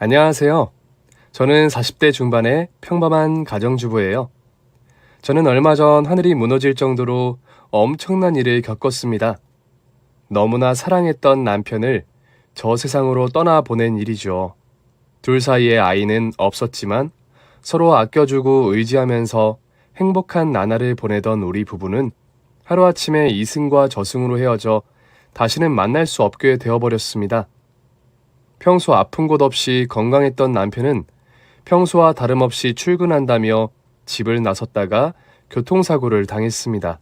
안녕하세요. 저는 40대 중반의 평범한 가정주부예요. 저는 얼마 전 하늘이 무너질 정도로 엄청난 일을 겪었습니다. 너무나 사랑했던 남편을 저 세상으로 떠나보낸 일이죠. 둘 사이의 아이는 없었지만 서로 아껴주고 의지하면서 행복한 나날을 보내던 우리 부부는 하루아침에 이승과 저승으로 헤어져 다시는 만날 수 없게 되어버렸습니다. 평소 아픈 곳 없이 건강했던 남편은 평소와 다름없이 출근한다며 집을 나섰다가 교통사고를 당했습니다.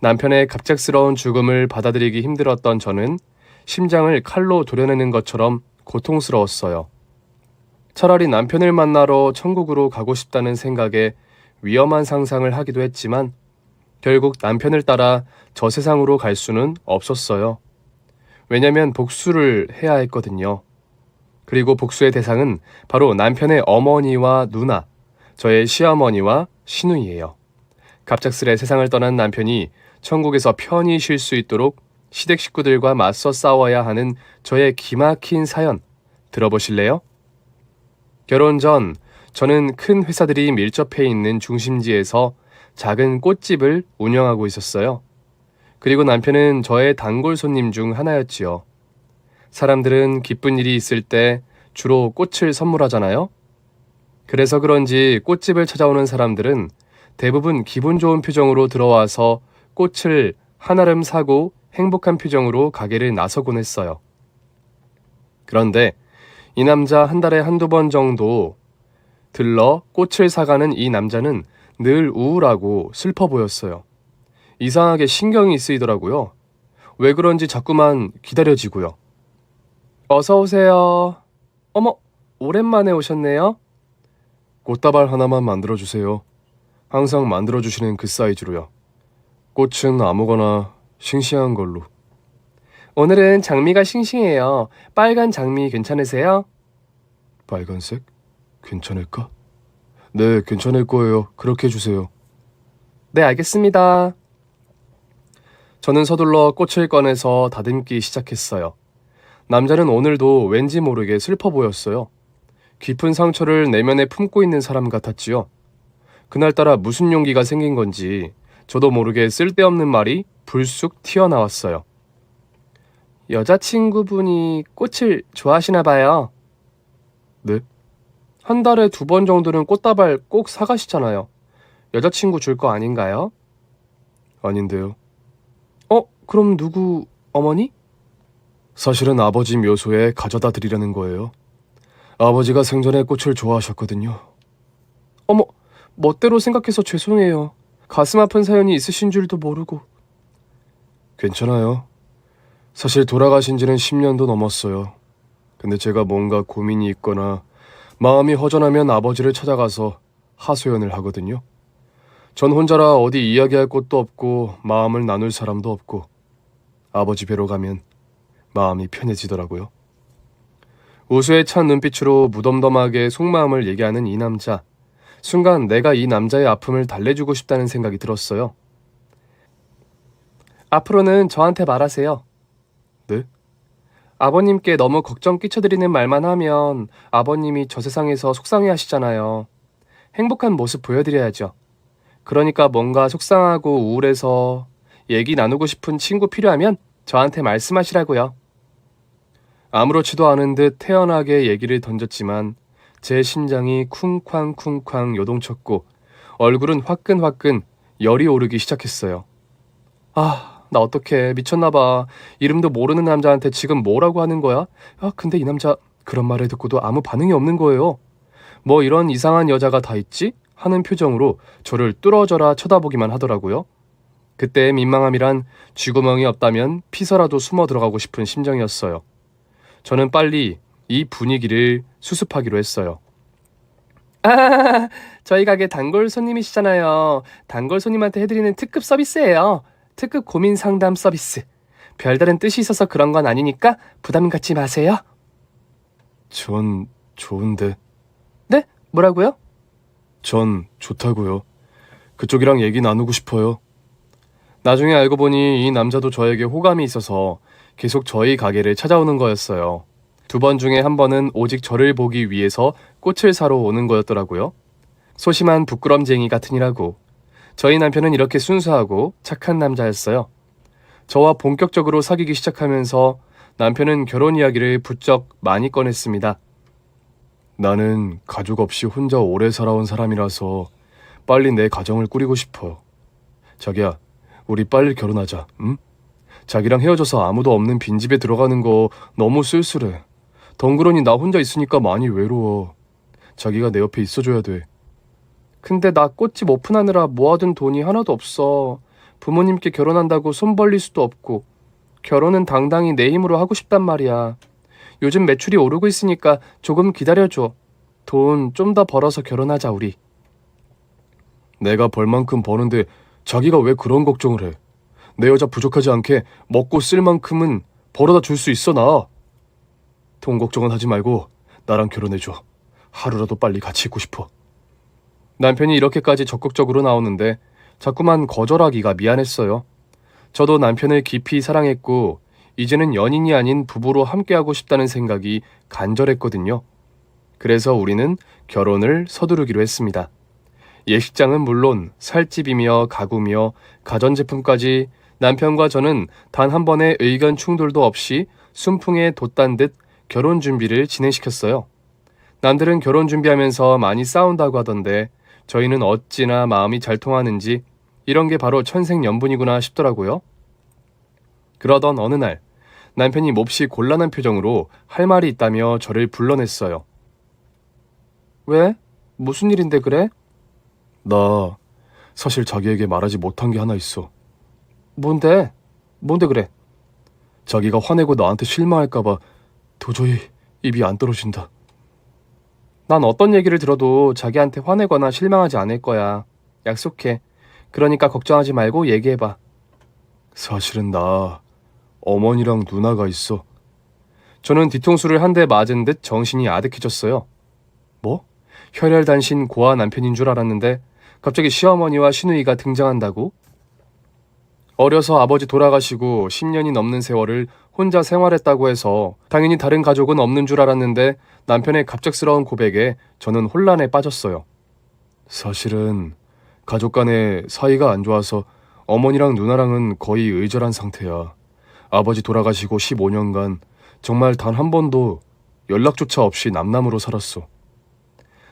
남편의 갑작스러운 죽음을 받아들이기 힘들었던 저는 심장을 칼로 도려내는 것처럼 고통스러웠어요. 차라리 남편을 만나러 천국으로 가고 싶다는 생각에 위험한 상상을 하기도 했지만 결국 남편을 따라 저 세상으로 갈 수는 없었어요. 왜냐면 복수를 해야 했거든요. 그리고 복수의 대상은 바로 남편의 어머니와 누나, 저의 시어머니와 시누이예요. 갑작스레 세상을 떠난 남편이 천국에서 편히 쉴 수 있도록 시댁 식구들과 맞서 싸워야 하는 저의 기막힌 사연 들어보실래요? 결혼 전 저는 큰 회사들이 밀접해 있는 중심지에서 작은 꽃집을 운영하고 있었어요. 그리고 남편은 저의 단골 손님 중 하나였지요. 사람들은 기쁜 일이 있을 때 주로 꽃을 선물하잖아요. 그래서 그런지 꽃집을 찾아오는 사람들은 대부분 기분 좋은 표정으로 들어와서 꽃을 한아름 사고 행복한 표정으로 가게를 나서곤 했어요. 그런데 이 남자 한 달에 한두 번 정도 들러 꽃을 사가는 이 남자는 늘 우울하고 슬퍼 보였어요. 이상하게 신경이 쓰이더라고요. 왜 그런지 자꾸만 기다려지고요. 어서 오세요. 어머, 오랜만에 오셨네요. 꽃다발 하나만 만들어주세요. 항상 만들어주시는 그 사이즈로요. 꽃은 아무거나 싱싱한 걸로. 오늘은 장미가 싱싱해요. 빨간 장미 괜찮으세요? 빨간색? 괜찮을까? 네, 괜찮을 거예요. 그렇게 해주세요. 네, 알겠습니다. 저는 서둘러 꽃을 꺼내서 다듬기 시작했어요. 남자는 오늘도 왠지 모르게 슬퍼 보였어요. 깊은 상처를 내면에 품고 있는 사람 같았지요. 그날따라 무슨 용기가 생긴 건지 저도 모르게 쓸데없는 말이 불쑥 튀어나왔어요. 여자친구분이 꽃을 좋아하시나 봐요. 네? 한 달에 2번 정도는 꽃다발 꼭 사가시잖아요. 여자친구 줄 거 아닌가요? 아닌데요. 그럼 누구, 어머니? 사실은 아버지 묘소에 가져다 드리려는 거예요. 아버지가 생전에 꽃을 좋아하셨거든요. 어머, 멋대로 생각해서 죄송해요. 가슴 아픈 사연이 있으신 줄도 모르고. 괜찮아요. 사실 돌아가신 지는 10년도 넘었어요. 근데 제가 뭔가 고민이 있거나 마음이 허전하면 아버지를 찾아가서 하소연을 하거든요. 전 혼자라 어디 이야기할 곳도 없고 마음을 나눌 사람도 없고 아버지 뵈러 가면 마음이 편해지더라고요. 우수에 찬 눈빛으로 무덤덤하게 속마음을 얘기하는 이 남자. 순간 내가 이 남자의 아픔을 달래주고 싶다는 생각이 들었어요. 앞으로는 저한테 말하세요. 네? 아버님께 너무 걱정 끼쳐드리는 말만 하면 아버님이 저 세상에서 속상해 하시잖아요. 행복한 모습 보여드려야죠. 그러니까 뭔가 속상하고 우울해서 얘기 나누고 싶은 친구 필요하면 저한테 말씀하시라고요. 아무렇지도 않은 듯 태연하게 얘기를 던졌지만 제 심장이 쿵쾅쿵쾅 요동쳤고 얼굴은 화끈화끈 열이 오르기 시작했어요. 나 어떡해. 미쳤나봐. 이름도 모르는 남자한테 지금 뭐라고 하는 거야? 근데 이 남자 그런 말을 듣고도 아무 반응이 없는 거예요. 뭐 이런 이상한 여자가 다 있지? 하는 표정으로 저를 뚫어져라 쳐다보기만 하더라고요. 그때의 민망함이란 쥐구멍이 없다면 피서라도 숨어 들어가고 싶은 심정이었어요. 저는 빨리 이 분위기를 수습하기로 했어요. 저희 가게 단골 손님이시잖아요. 단골 손님한테 해드리는 특급 서비스예요. 특급 고민 상담 서비스. 별다른 뜻이 있어서 그런 건 아니니까 부담 갖지 마세요. 전 좋은데. 네? 뭐라고요? 전 좋다고요. 그쪽이랑 얘기 나누고 싶어요. 나중에 알고 보니 이 남자도 저에게 호감이 있어서 계속 저희 가게를 찾아오는 거였어요. 2번 중에 한 번은 오직 저를 보기 위해서 꽃을 사러 오는 거였더라고요. 소심한 부끄럼쟁이 같으니라고. 저희 남편은 이렇게 순수하고 착한 남자였어요. 저와 본격적으로 사귀기 시작하면서 남편은 결혼 이야기를 부쩍 많이 꺼냈습니다. 나는 가족 없이 혼자 오래 살아온 사람이라서 빨리 내 가정을 꾸리고 싶어. 자기야, 우리 빨리 결혼하자, 응? 자기랑 헤어져서 아무도 없는 빈집에 들어가는 거 너무 쓸쓸해. 덩그러니 나 혼자 있으니까 많이 외로워. 자기가 내 옆에 있어줘야 돼. 근데 나 꽃집 오픈하느라 모아둔 돈이 하나도 없어. 부모님께 결혼한다고 손 벌릴 수도 없고. 결혼은 당당히 내 힘으로 하고 싶단 말이야. 요즘 매출이 오르고 있으니까 조금 기다려줘. 돈 좀 더 벌어서 결혼하자, 우리. 내가 벌 만큼 버는데 자기가 왜 그런 걱정을 해? 내 여자 부족하지 않게 먹고 쓸 만큼은 벌어다 줄 수 있어, 나. 돈 걱정은 하지 말고 나랑 결혼해줘. 하루라도 빨리 같이 있고 싶어. 남편이 이렇게까지 적극적으로 나오는데 자꾸만 거절하기가 미안했어요. 저도 남편을 깊이 사랑했고 이제는 연인이 아닌 부부로 함께하고 싶다는 생각이 간절했거든요. 그래서 우리는 결혼을 서두르기로 했습니다. 예식장은 물론 살집이며 가구며 가전제품까지 남편과 저는 단 한 번의 의견 충돌도 없이 순풍에 돛단 듯 결혼 준비를 진행시켰어요. 남들은 결혼 준비하면서 많이 싸운다고 하던데 저희는 어찌나 마음이 잘 통하는지 이런 게 바로 천생연분이구나 싶더라고요. 그러던 어느 날 남편이 몹시 곤란한 표정으로 할 말이 있다며 저를 불러냈어요. 왜? 무슨 일인데 그래? 나 사실 자기에게 말하지 못한 게 하나 있어. 뭔데? 뭔데 그래? 자기가 화내고 나한테 실망할까봐 도저히 입이 안 떨어진다. 난 어떤 얘기를 들어도 자기한테 화내거나 실망하지 않을 거야. 약속해. 그러니까 걱정하지 말고 얘기해봐. 사실은 나 어머니랑 누나가 있어. 저는 뒤통수를 한 대 맞은 듯 정신이 아득해졌어요. 뭐? 혈혈단신 고아 남편인 줄 알았는데 갑자기 시어머니와 시누이가 등장한다고? 어려서 아버지 돌아가시고 10년이 넘는 세월을 혼자 생활했다고 해서 당연히 다른 가족은 없는 줄 알았는데 남편의 갑작스러운 고백에 저는 혼란에 빠졌어요. 사실은 가족 간의 사이가 안 좋아서 어머니랑 누나랑은 거의 의절한 상태야. 아버지 돌아가시고 15년간 정말 단 한 번도 연락조차 없이 남남으로 살았어.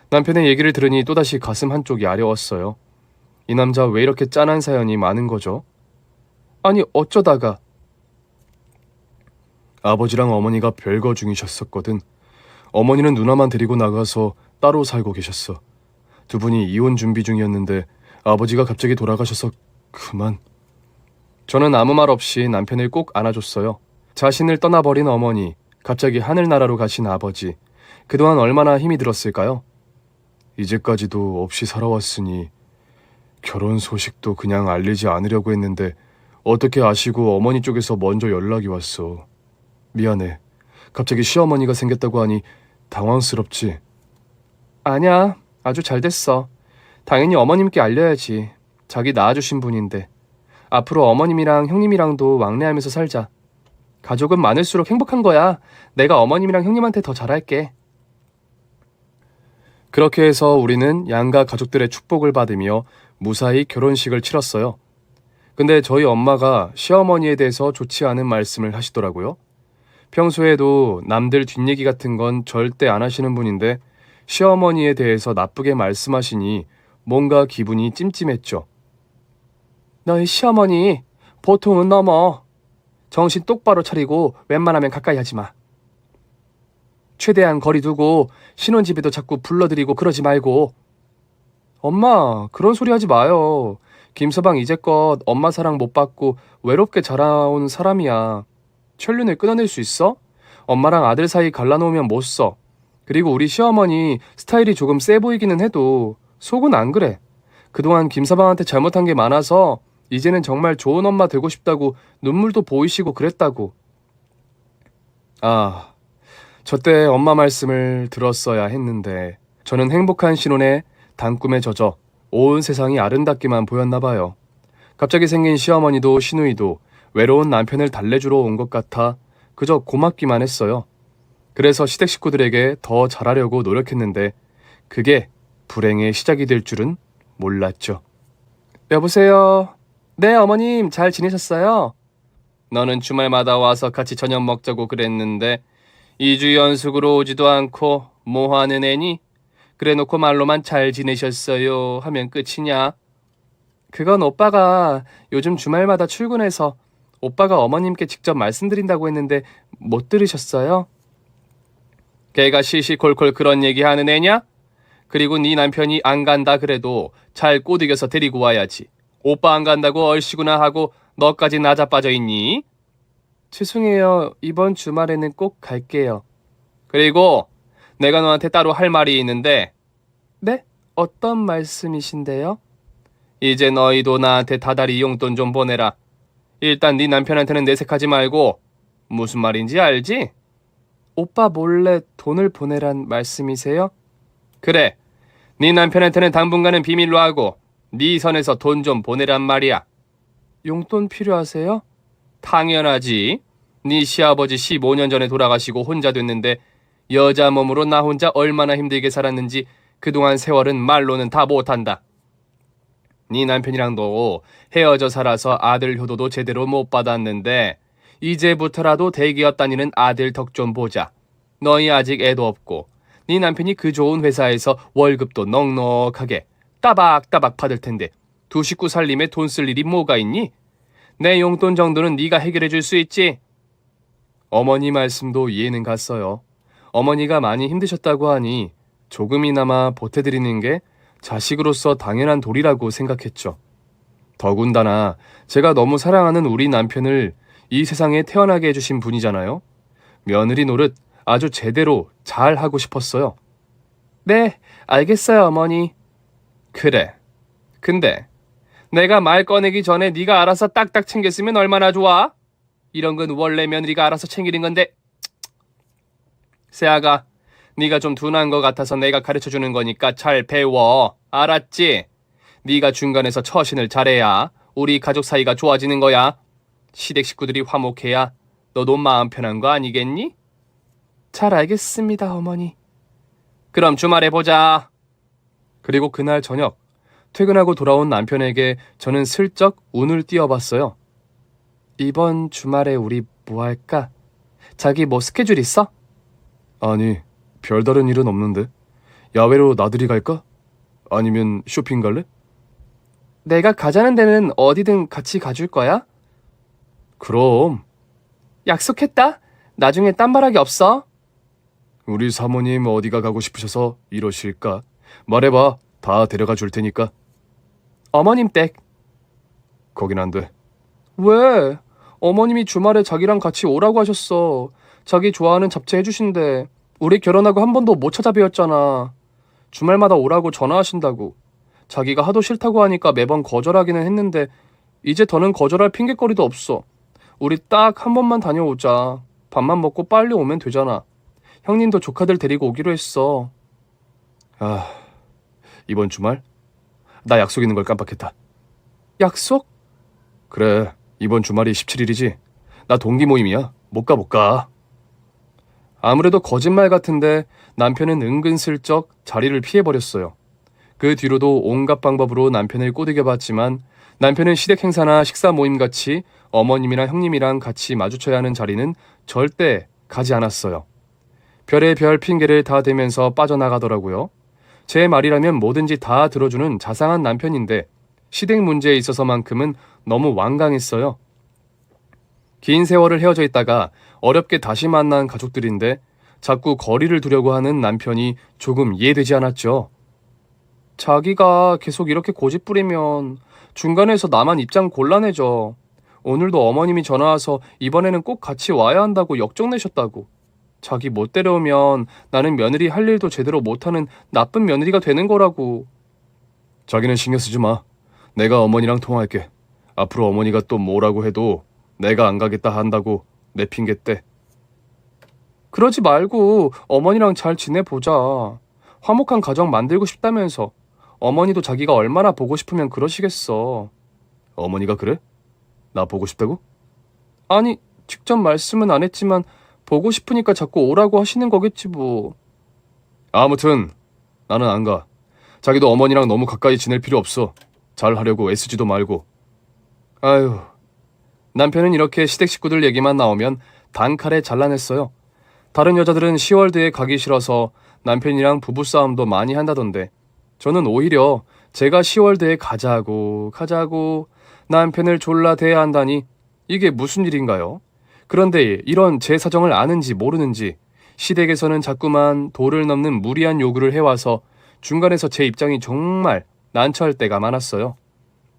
남편의 얘기를 들으니 또다시 가슴 한쪽이 아려웠어요. 이 남자 왜 이렇게 짠한 사연이 많은 거죠? 아니 어쩌다가. 아버지랑 어머니가 별거 중이셨었거든. 어머니는 누나만 데리고 나가서 따로 살고 계셨어. 두 분이 이혼 준비 중이었는데 아버지가 갑자기 돌아가셔서 그만. 저는 아무 말 없이 남편을 꼭 안아줬어요. 자신을 떠나버린 어머니, 갑자기 하늘나라로 가신 아버지. 그동안 얼마나 힘이 들었을까요? 이제까지도 없이 살아왔으니 결혼 소식도 그냥 알리지 않으려고 했는데 어떻게 아시고 어머니 쪽에서 먼저 연락이 왔어. 미안해. 갑자기 시어머니가 생겼다고 하니 당황스럽지? 아니야. 아주 잘 됐어. 당연히 어머님께 알려야지. 자기 낳아주신 분인데. 앞으로 어머님이랑 형님이랑도 왕래하면서 살자. 가족은 많을수록 행복한 거야. 내가 어머님이랑 형님한테 더 잘할게. 그렇게 해서 우리는 양가 가족들의 축복을 받으며 무사히 결혼식을 치렀어요. 근데 저희 엄마가 시어머니에 대해서 좋지 않은 말씀을 하시더라고요. 평소에도 남들 뒷얘기 같은 건 절대 안 하시는 분인데 시어머니에 대해서 나쁘게 말씀하시니 뭔가 기분이 찜찜했죠. 너희 시어머니 보통은 넘어. 정신 똑바로 차리고 웬만하면 가까이 하지 마. 최대한 거리 두고 신혼집에도 자꾸 불러들이고 그러지 말고. 엄마, 그런 소리 하지 마요. 김서방 이제껏 엄마 사랑 못 받고 외롭게 자라온 사람이야. 천륜을 끊어낼 수 있어? 엄마랑 아들 사이 갈라놓으면 못 써. 그리고 우리 시어머니 스타일이 조금 세 보이기는 해도 속은 안 그래. 그동안 김서방한테 잘못한 게 많아서 이제는 정말 좋은 엄마 되고 싶다고 눈물도 보이시고 그랬다고. 아, 저때 엄마 말씀을 들었어야 했는데 저는 행복한 신혼에 단꿈에 젖어 온 세상이 아름답기만 보였나 봐요. 갑자기 생긴 시어머니도 시누이도 외로운 남편을 달래주러 온 것 같아 그저 고맙기만 했어요. 그래서 시댁 식구들에게 더 잘하려고 노력했는데 그게 불행의 시작이 될 줄은 몰랐죠. 여보세요? 네, 어머님 잘 지내셨어요? 너는 주말마다 와서 같이 저녁 먹자고 그랬는데 2주 연속으로 오지도 않고 뭐 하는 애니? 그래놓고 말로만 잘 지내셨어요 하면 끝이냐? 그건 오빠가 요즘 주말마다 출근해서 오빠가 어머님께 직접 말씀드린다고 했는데 못 들으셨어요? 걔가 시시콜콜 그런 얘기 하는 애냐? 그리고 네 남편이 안 간다 그래도 잘 꼬드겨서 데리고 와야지. 오빠 안 간다고 얼씨구나 하고 너까지 나자빠져 있니? 죄송해요. 이번 주말에는 꼭 갈게요. 그리고 내가 너한테 따로 할 말이 있는데. 네? 어떤 말씀이신데요? 이제 너희도 나한테 다달이 용돈 좀 보내라. 일단 네 남편한테는 내색하지 말고. 무슨 말인지 알지? 오빠 몰래 돈을 보내란 말씀이세요? 그래. 네 남편한테는 당분간은 비밀로 하고 네 선에서 돈 좀 보내란 말이야. 용돈 필요하세요? 당연하지. 네 시아버지 15년 전에 돌아가시고 혼자 됐는데 여자 몸으로 나 혼자 얼마나 힘들게 살았는지 그동안 세월은 말로는 다 못한다. 네 남편이랑도 헤어져 살아서 아들 효도도 제대로 못 받았는데 이제부터라도 대기업 다니는 아들 덕 좀 보자. 너희 아직 애도 없고 네 남편이 그 좋은 회사에서 월급도 넉넉하게 따박따박 받을 텐데 두 식구 살림에 돈 쓸 일이 뭐가 있니? 내 용돈 정도는 네가 해결해 줄 수 있지? 어머니 말씀도 이해는 갔어요. 어머니가 많이 힘드셨다고 하니 조금이나마 보태드리는 게 자식으로서 당연한 도리라고 생각했죠. 더군다나 제가 너무 사랑하는 우리 남편을 이 세상에 태어나게 해주신 분이잖아요. 며느리 노릇 아주 제대로 잘 하고 싶었어요. 네, 알겠어요, 어머니. 그래. 근데 내가 말 꺼내기 전에 네가 알아서 딱딱 챙겼으면 얼마나 좋아? 이런 건 원래 며느리가 알아서 챙기는 건데. 세아가, 네가 좀 둔한 것 같아서 내가 가르쳐주는 거니까 잘 배워. 알았지? 네가 중간에서 처신을 잘해야 우리 가족 사이가 좋아지는 거야. 시댁 식구들이 화목해야 너도 마음 편한 거 아니겠니? 잘 알겠습니다, 어머니. 그럼 주말에 보자. 그리고 그날 저녁 퇴근하고 돌아온 남편에게 저는 슬쩍 운을 띄워봤어요. 이번 주말에 우리 뭐 할까? 자기 뭐 스케줄 있어? 아니, 별다른 일은 없는데. 야외로 나들이 갈까? 아니면 쇼핑 갈래? 내가 가자는 데는 어디든 같이 가줄 거야? 그럼. 약속했다. 나중에 딴말하기 없어. 우리 사모님 어디가 가고 싶으셔서 이러실까? 말해봐. 다 데려가 줄 테니까. 어머님 댁. 거긴 안 돼. 왜? 어머님이 주말에 자기랑 같이 오라고 하셨어. 자기 좋아하는 잡채 해주신대. 우리 결혼하고 한 번도 못 찾아뵈었잖아. 주말마다 오라고 전화하신다고. 자기가 하도 싫다고 하니까 매번 거절하기는 했는데 이제 더는 거절할 핑곗거리도 없어. 우리 딱 한 번만 다녀오자. 밥만 먹고 빨리 오면 되잖아. 형님도 조카들 데리고 오기로 했어. 아, 이번 주말? 나 약속 있는 걸 깜빡했다. 약속? 그래, 이번 주말이 17일이지. 나 동기 모임이야. 못 가. 아무래도 거짓말 같은데 남편은 은근슬쩍 자리를 피해버렸어요. 그 뒤로도 온갖 방법으로 남편을 꼬드겨봤지만 남편은 시댁 행사나 식사 모임같이 어머님이랑 형님이랑 같이 마주쳐야 하는 자리는 절대 가지 않았어요. 별의별 핑계를 다 대면서 빠져나가더라고요. 제 말이라면 뭐든지 다 들어주는 자상한 남편인데 시댁 문제에 있어서만큼은 너무 완강했어요. 긴 세월을 헤어져 있다가 어렵게 다시 만난 가족들인데 자꾸 거리를 두려고 하는 남편이 조금 이해되지 않았죠. 자기가 계속 이렇게 고집 부리면 중간에서 나만 입장 곤란해져. 오늘도 어머님이 전화와서 이번에는 꼭 같이 와야 한다고 역정내셨다고. 자기 못 데려오면 나는 며느리 할 일도 제대로 못하는 나쁜 며느리가 되는 거라고. 자기는 신경 쓰지 마. 내가 어머니랑 통화할게. 앞으로 어머니가 또 뭐라고 해도 내가 안 가겠다 한다고 내 핑계 대. 그러지 말고 어머니랑 잘 지내보자. 화목한 가정 만들고 싶다면서. 어머니도 자기가 얼마나 보고 싶으면 그러시겠어. 어머니가 그래? 나 보고 싶다고? 아니, 직접 말씀은 안 했지만 보고 싶으니까 자꾸 오라고 하시는 거겠지 뭐. 아무튼 나는 안 가. 자기도 어머니랑 너무 가까이 지낼 필요 없어. 잘하려고 애쓰지도 말고. 아유. 남편은 이렇게 시댁 식구들 얘기만 나오면 단칼에 잘라냈어요. 다른 여자들은 시월드에 가기 싫어서 남편이랑 부부싸움도 많이 한다던데 저는 오히려 제가 시월드에 가자고 남편을 졸라 대한다니 이게 무슨 일인가요? 그런데 이런 제 사정을 아는지 모르는지 시댁에서는 자꾸만 도를 넘는 무리한 요구를 해와서 중간에서 제 입장이 정말 난처할 때가 많았어요.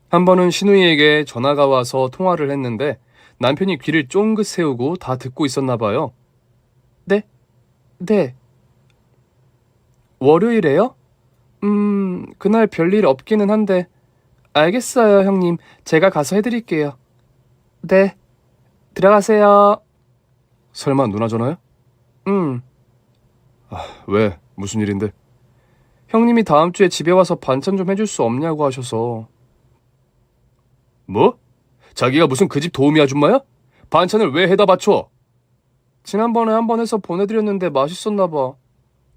한 번은 신우이에게 전화가 와서 통화를 했는데 남편이 귀를 쫑긋 세우고 다 듣고 있었나 봐요. 네? 네. 월요일에요? 그날 별일 없기는 한데. 알겠어요, 형님. 제가 가서 해드릴게요. 네. 들어가세요. 설마 누나 전화야? 왜? 무슨 일인데? 형님이 다음 주에 집에 와서 반찬 좀 해줄 수 없냐고 하셔서. 뭐? 자기가 무슨 그 집 도우미 아줌마야? 반찬을 왜 해다 바쳐? 지난번에 한 번 해서 보내드렸는데 맛있었나 봐.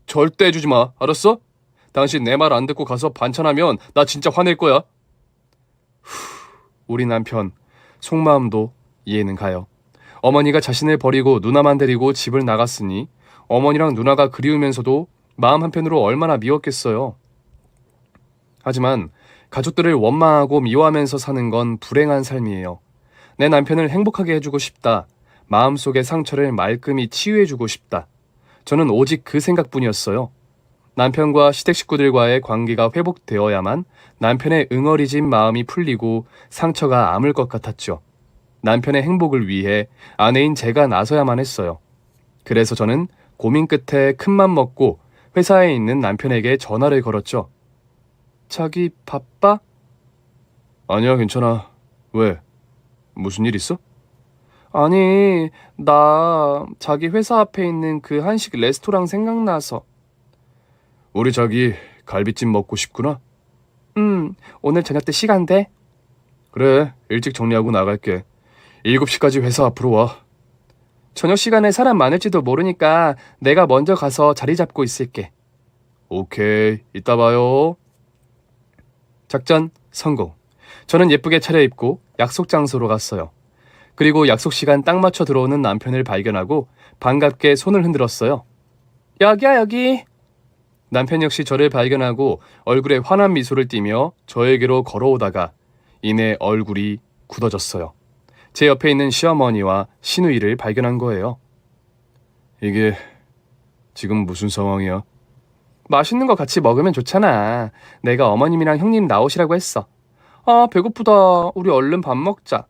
절대 해주지 마. 알았어? 당신 내 말 안 듣고 가서 반찬하면 나 진짜 화낼 거야. 우리 남편 속마음도 이해는 가요. 어머니가 자신을 버리고 누나만 데리고 집을 나갔으니 어머니랑 누나가 그리우면서도 마음 한편으로 얼마나 미웠겠어요. 하지만 가족들을 원망하고 미워하면서 사는 건 불행한 삶이에요. 내 남편을 행복하게 해주고 싶다. 마음속의 상처를 말끔히 치유해주고 싶다. 저는 오직 그 생각뿐이었어요. 남편과 시댁 식구들과의 관계가 회복되어야만 남편의 응어리진 마음이 풀리고 상처가 아물 것 같았죠. 남편의 행복을 위해 아내인 제가 나서야만 했어요. 그래서 저는 고민 끝에 큰맘 먹고 회사에 있는 남편에게 전화를 걸었죠. 자기 바빠? 아니야, 괜찮아. 왜? 무슨 일 있어? 아니, 나 자기 회사 앞에 있는 그 한식 레스토랑 생각나서. 우리 자기 갈비찜 먹고 싶구나? 오늘 저녁 때 시간 돼? 그래, 일찍 정리하고 나갈게. 7시까지 회사 앞으로 와. 저녁 시간에 사람 많을지도 모르니까 내가 먼저 가서 자리 잡고 있을게. 오케이, 이따 봐요. 작전 성공. 저는 예쁘게 차려입고 약속 장소로 갔어요. 그리고 약속 시간 딱 맞춰 들어오는 남편을 발견하고 반갑게 손을 흔들었어요. 여기야, 여기. 남편 역시 저를 발견하고 얼굴에 환한 미소를 띠며 저에게로 걸어오다가 이내 얼굴이 굳어졌어요. 제 옆에 있는 시어머니와 시누이를 발견한 거예요. 이게 지금 무슨 상황이야? 맛있는 거 같이 먹으면 좋잖아. 내가 어머님이랑 형님 나오시라고 했어. 아, 배고프다. 우리 얼른 밥 먹자.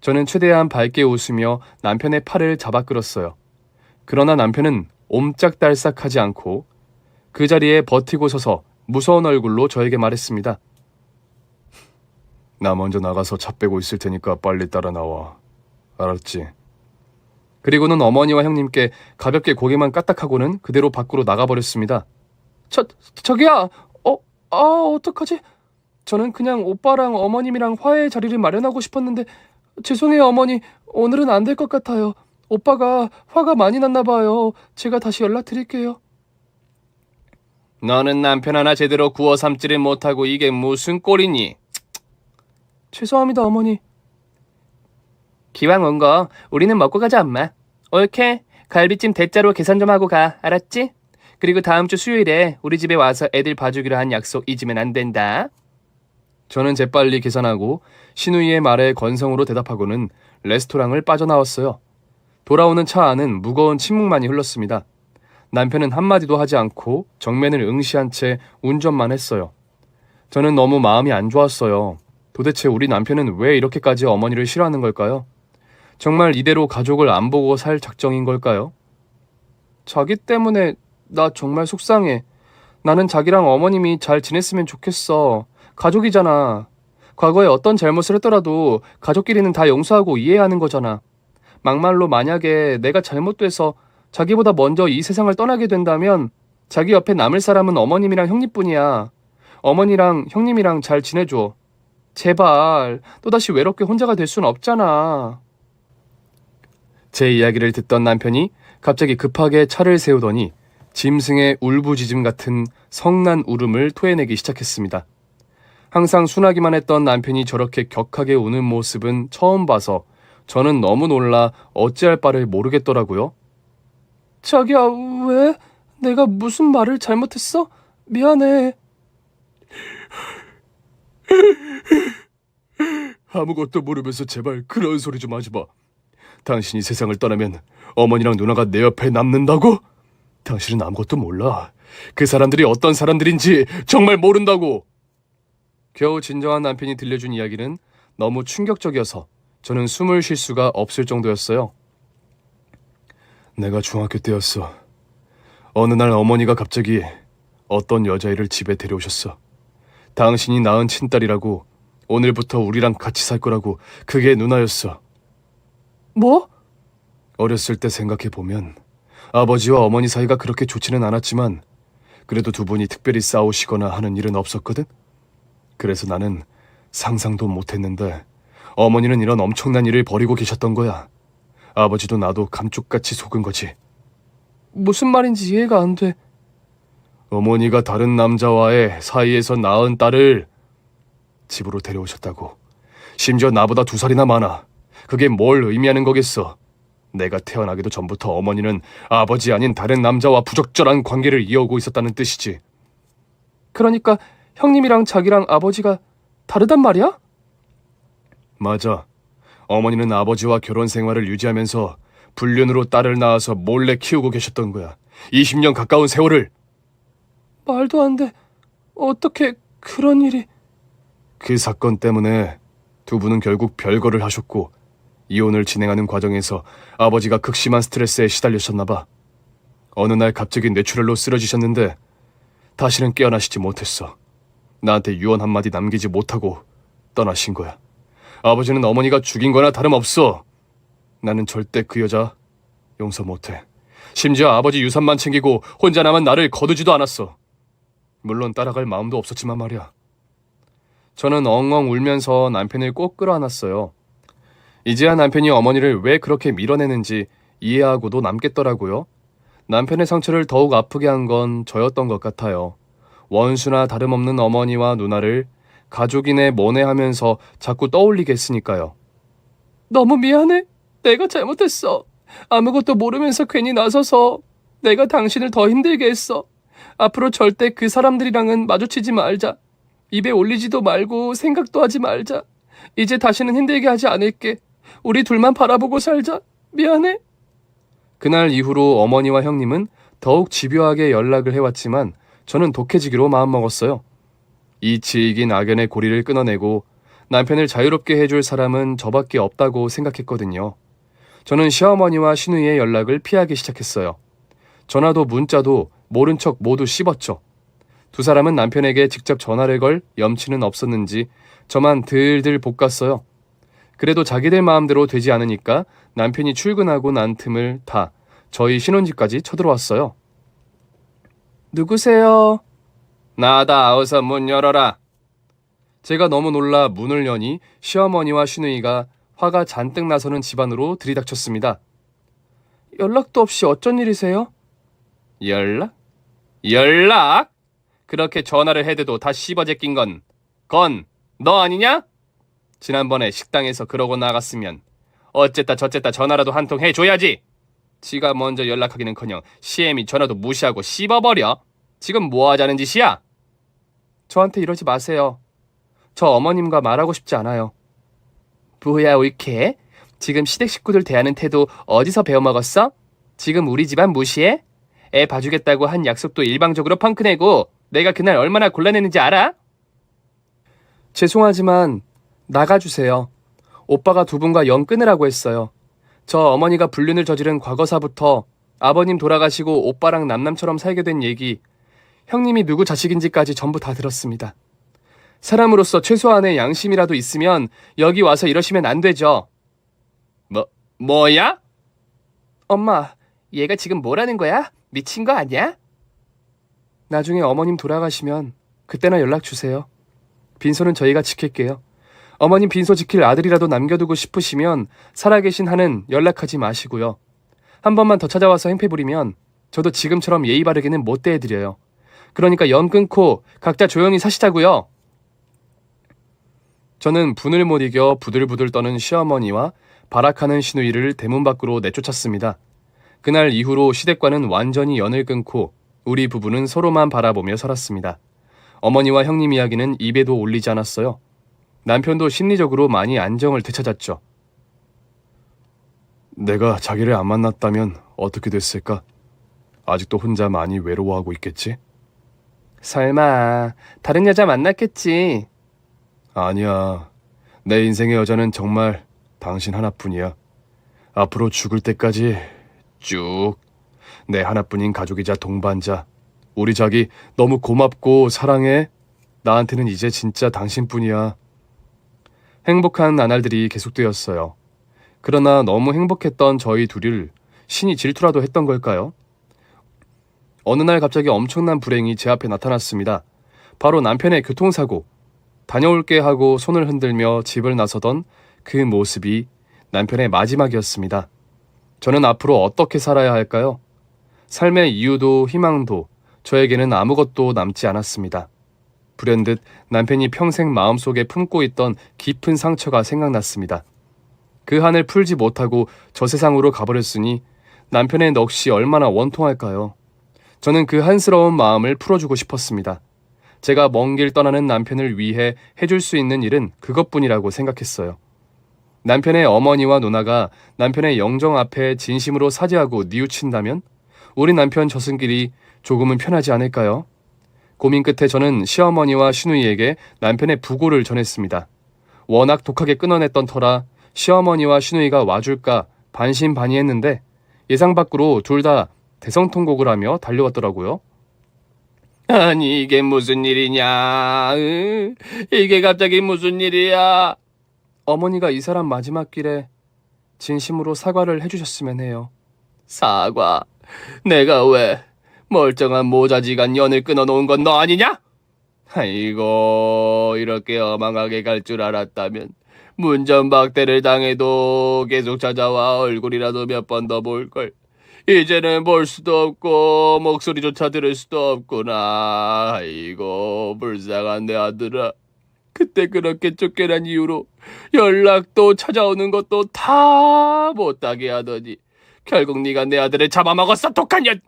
저는 최대한 밝게 웃으며 남편의 팔을 잡아 끌었어요. 그러나 남편은 옴짝달싹하지 않고 그 자리에 버티고 서서 무서운 얼굴로 저에게 말했습니다. 나 먼저 나가서 차 빼고 있을 테니까 빨리 따라 나와. 알았지? 그리고는 어머니와 형님께 가볍게 고개만 까딱하고는 그대로 밖으로 나가버렸습니다. 저기야! 어떡하지? 저는 그냥 오빠랑 어머님이랑 화해의 자리를 마련하고 싶었는데 죄송해요, 어머니. 오늘은 안 될 것 같아요. 오빠가 화가 많이 났나 봐요. 제가 다시 연락드릴게요. 너는 남편 하나 제대로 구워 삶지를 못하고 이게 무슨 꼴이니? 죄송합니다, 어머니. 기왕 온 거 우리는 먹고 가자, 엄마. 옳게 갈비찜 대짜로 계산 좀 하고 가. 알았지? 그리고 다음 주 수요일에 우리 집에 와서 애들 봐주기로 한 약속 잊으면 안 된다. 저는 재빨리 계산하고 시누이의 말에 건성으로 대답하고는 레스토랑을 빠져나왔어요. 돌아오는 차 안은 무거운 침묵만이 흘렀습니다. 남편은 한마디도 하지 않고 정면을 응시한 채 운전만 했어요. 저는 너무 마음이 안 좋았어요. 도대체 우리 남편은 왜 이렇게까지 어머니를 싫어하는 걸까요? 정말 이대로 가족을 안 보고 살 작정인 걸까요? 자기 때문에 나 정말 속상해. 나는 자기랑 어머님이 잘 지냈으면 좋겠어. 가족이잖아. 과거에 어떤 잘못을 했더라도 가족끼리는 다 용서하고 이해하는 거잖아. 막말로 만약에 내가 잘못돼서 자기보다 먼저 이 세상을 떠나게 된다면 자기 옆에 남을 사람은 어머님이랑 형님뿐이야. 어머니랑 형님이랑 잘 지내줘. 제발 또다시 외롭게 혼자가 될 순 없잖아. 제 이야기를 듣던 남편이 갑자기 급하게 차를 세우더니 짐승의 울부짖음 같은 성난 울음을 토해내기 시작했습니다. 항상 순하기만 했던 남편이 저렇게 격하게 우는 모습은 처음 봐서 저는 너무 놀라 어찌할 바를 모르겠더라고요. 자기야, 왜? 내가 무슨 말을 잘못했어? 미안해. 아무것도 모르면서 제발 그런 소리 좀 하지 마. 당신이 세상을 떠나면 어머니랑 누나가 내 옆에 남는다고? 당신은 아무것도 몰라. 그 사람들이 어떤 사람들인지 정말 모른다고. 겨우 진정한 남편이 들려준 이야기는 너무 충격적이어서 저는 숨을 쉴 수가 없을 정도였어요. 내가 중학교 때였어. 어느 날 어머니가 갑자기 어떤 여자애를 집에 데려오셨어. 당신이 낳은 친딸이라고, 오늘부터 우리랑 같이 살 거라고. 그게 누나였어. 뭐? 어렸을 때 생각해보면 아버지와 어머니 사이가 그렇게 좋지는 않았지만 그래도 두 분이 특별히 싸우시거나 하는 일은 없었거든? 그래서 나는 상상도 못했는데 어머니는 이런 엄청난 일을 벌이고 계셨던 거야. 아버지도 나도 감쪽같이 속은 거지. 무슨 말인지 이해가 안 돼. 어머니가 다른 남자와의 사이에서 낳은 딸을 집으로 데려오셨다고. 심지어 나보다 2살이나 많아. 그게 뭘 의미하는 거겠어. 내가 태어나기도 전부터 어머니는 아버지 아닌 다른 남자와 부적절한 관계를 이어오고 있었다는 뜻이지. 그러니까 형님이랑 자기랑 아버지가 다르단 말이야? 맞아. 어머니는 아버지와 결혼 생활을 유지하면서 불륜으로 딸을 낳아서 몰래 키우고 계셨던 거야. 20년 가까운 세월을. 말도 안 돼. 어떻게 그런 일이... 그 사건 때문에 두 분은 결국 별거를 하셨고 이혼을 진행하는 과정에서 아버지가 극심한 스트레스에 시달리셨나 봐. 어느 날 갑자기 뇌출혈로 쓰러지셨는데 다시는 깨어나시지 못했어. 나한테 유언 한마디 남기지 못하고 떠나신 거야. 아버지는 어머니가 죽인 거나 다름없어. 나는 절대 그 여자 용서 못해. 심지어 아버지 유산만 챙기고 혼자 남은 나를 거두지도 않았어. 물론 따라갈 마음도 없었지만 말이야. 저는 엉엉 울면서 남편을 꼭 끌어안았어요. 이제야 남편이 어머니를 왜 그렇게 밀어내는지 이해하고도 남겠더라고요. 남편의 상처를 더욱 아프게 한 건 저였던 것 같아요. 원수나 다름없는 어머니와 누나를 가족이네 뭐네 하면서 자꾸 떠올리게 했으니까요. 너무 미안해. 내가 잘못했어. 아무것도 모르면서 괜히 나서서 내가 당신을 더 힘들게 했어. 앞으로 절대 그 사람들이랑은 마주치지 말자. 입에 올리지도 말고 생각도 하지 말자. 이제 다시는 힘들게 하지 않을게. 우리 둘만 바라보고 살자. 미안해. 그날 이후로 어머니와 형님은 더욱 집요하게 연락을 해왔지만 저는 독해지기로 마음먹었어요. 이 질긴 악연의 고리를 끊어내고 남편을 자유롭게 해줄 사람은 저밖에 없다고 생각했거든요. 저는 시어머니와 시누이의 연락을 피하기 시작했어요. 전화도 문자도 모른 척 모두 씹었죠. 두 사람은 남편에게 직접 전화를 걸 염치는 없었는지 저만 들들 볶았어요. 그래도 자기들 마음대로 되지 않으니까 남편이 출근하고 난 틈을 타 저희 신혼집까지 쳐들어왔어요. 누구세요? 나다. 어서 문 열어라. 제가 너무 놀라 문을 여니 시어머니와 시누이가 화가 잔뜩 나서는 집안으로 들이닥쳤습니다. 연락도 없이 어쩐 일이세요? 연락? 연락? 그렇게 전화를 해대도 다 씹어제낀 건 너 아니냐? 지난번에 식당에서 그러고 나갔으면 어쨌다 저쨌다 전화라도 한 통 해줘야지. 지가 먼저 연락하기는커녕 시엠이 전화도 무시하고 씹어버려. 지금 뭐 하자는 짓이야? 저한테 이러지 마세요. 저 어머님과 말하고 싶지 않아요. 뭐야 올케? 지금 시댁 식구들 대하는 태도 어디서 배워먹었어? 지금 우리 집안 무시해? 애 봐주겠다고 한 약속도 일방적으로 펑크내고 내가 그날 얼마나 곤란했는지 알아? 죄송하지만 나가주세요. 오빠가 두 분과 연 끊으라고 했어요. 저 어머니가 불륜을 저지른 과거사부터 아버님 돌아가시고 오빠랑 남남처럼 살게 된 얘기, 형님이 누구 자식인지까지 전부 다 들었습니다. 사람으로서 최소한의 양심이라도 있으면 여기 와서 이러시면 안 되죠. 뭐야? 엄마, 얘가 지금 뭐라는 거야? 미친 거 아니야? 나중에 어머님 돌아가시면 그때나 연락 주세요. 빈소는 저희가 지킬게요. 어머님 빈소 지킬 아들이라도 남겨두고 싶으시면 살아계신 한은 연락하지 마시고요. 한 번만 더 찾아와서 행패 부리면 저도 지금처럼 예의 바르게는 못 대해드려요. 그러니까 연 끊고 각자 조용히 사시자고요. 저는 분을 못 이겨 부들부들 떠는 시어머니와 발악하는 시누이를 대문 밖으로 내쫓았습니다. 그날 이후로 시댁과는 완전히 연을 끊고 우리 부부는 서로만 바라보며 살았습니다. 어머니와 형님 이야기는 입에도 올리지 않았어요. 남편도 심리적으로 많이 안정을 되찾았죠. 내가 자기를 안 만났다면 어떻게 됐을까? 아직도 혼자 많이 외로워하고 있겠지? 설마 다른 여자 만났겠지? 아니야. 내 인생의 여자는 정말 당신 하나뿐이야. 앞으로 죽을 때까지 쭉 내 하나뿐인 가족이자 동반자. 우리 자기 너무 고맙고 사랑해. 나한테는 이제 진짜 당신뿐이야. 행복한 나날들이 계속되었어요. 그러나 너무 행복했던 저희 둘을 신이 질투라도 했던 걸까요? 어느 날 갑자기 엄청난 불행이 제 앞에 나타났습니다. 바로 남편의 교통사고. 다녀올게 하고 손을 흔들며 집을 나서던 그 모습이 남편의 마지막이었습니다. 저는 앞으로 어떻게 살아야 할까요? 삶의 이유도 희망도 저에게는 아무것도 남지 않았습니다. 불현듯 남편이 평생 마음속에 품고 있던 깊은 상처가 생각났습니다. 그 한을 풀지 못하고 저 세상으로 가버렸으니 남편의 넋이 얼마나 원통할까요? 저는 그 한스러운 마음을 풀어주고 싶었습니다. 제가 먼 길 떠나는 남편을 위해 해줄 수 있는 일은 그것뿐이라고 생각했어요. 남편의 어머니와 누나가 남편의 영정 앞에 진심으로 사죄하고 뉘우친다면 우리 남편 저승길이 조금은 편하지 않을까요? 고민 끝에 저는 시어머니와 시누이에게 남편의 부고를 전했습니다. 워낙 독하게 끊어냈던 터라 시어머니와 시누이가 와줄까 반신반의했는데 예상 밖으로 둘 다 대성통곡을 하며 달려왔더라고요. 아니 이게 무슨 일이냐? 이게 갑자기 무슨 일이야? 어머니가 이 사람 마지막 길에 진심으로 사과를 해주셨으면 해요. 사과? 내가 왜 멀쩡한 모자지간 연을 끊어놓은 건 너 아니냐? 아이고 이렇게 어망하게 갈 줄 알았다면 문전박대를 당해도 계속 찾아와 얼굴이라도 몇 번 더 볼걸. 이제는 볼 수도 없고 목소리조차 들을 수도 없구나. 아이고 불쌍한 내 아들아. 그때 그렇게 쫓겨난 이유로 연락도 찾아오는 것도 다 못하게 하더니 결국 네가 내 아들을 잡아먹었어 독한 년.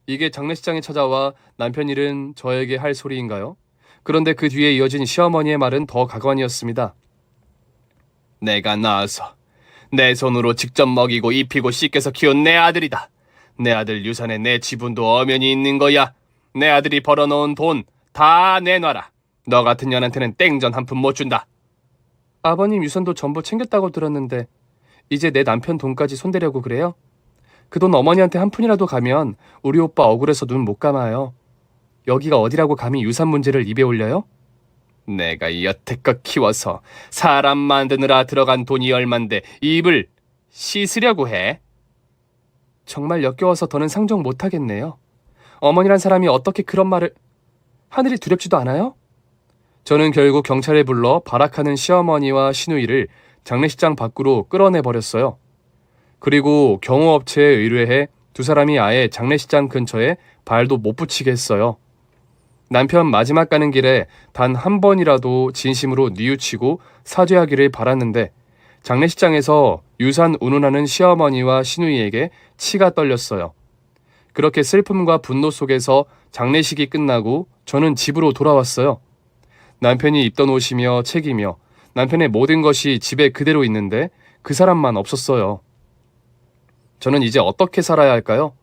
이게 장례식장에 찾아와 남편 일은 저에게 할 소리인가요? 그런데 그 뒤에 이어진 시어머니의 말은 더 가관이었습니다. 내가 낳아서 내 손으로 직접 먹이고 입히고 씻겨서 키운 내 아들이다. 내 아들 유산에 내 지분도 엄연히 있는 거야. 내 아들이 벌어놓은 돈 다 내놔라. 너 같은 년한테는 땡전 한 푼 못 준다. 아버님 유산도 전부 챙겼다고 들었는데 이제 내 남편 돈까지 손대려고 그래요? 그 돈 어머니한테 한 푼이라도 가면 우리 오빠 억울해서 눈 못 감아요. 여기가 어디라고 감히 유산 문제를 입에 올려요? 내가 여태껏 키워서 사람 만드느라 들어간 돈이 얼만데 입을 씻으려고 해? 정말 역겨워서 더는 상종 못하겠네요. 어머니란 사람이 어떻게 그런 말을... 하늘이 두렵지도 않아요? 저는 결국 경찰을 불러 발악하는 시어머니와 시누이를 장례식장 밖으로 끌어내버렸어요. 그리고 경호업체에 의뢰해 두 사람이 아예 장례식장 근처에 발도 못 붙이게 했어요. 남편 마지막 가는 길에 단 한 번이라도 진심으로 뉘우치고 사죄하기를 바랐는데 장례식장에서 유산 운운하는 시어머니와 시누이에게 치가 떨렸어요. 그렇게 슬픔과 분노 속에서 장례식이 끝나고 저는 집으로 돌아왔어요. 남편이 입던 옷이며 책이며 남편의 모든 것이 집에 그대로 있는데 그 사람만 없었어요. 저는 이제 어떻게 살아야 할까요?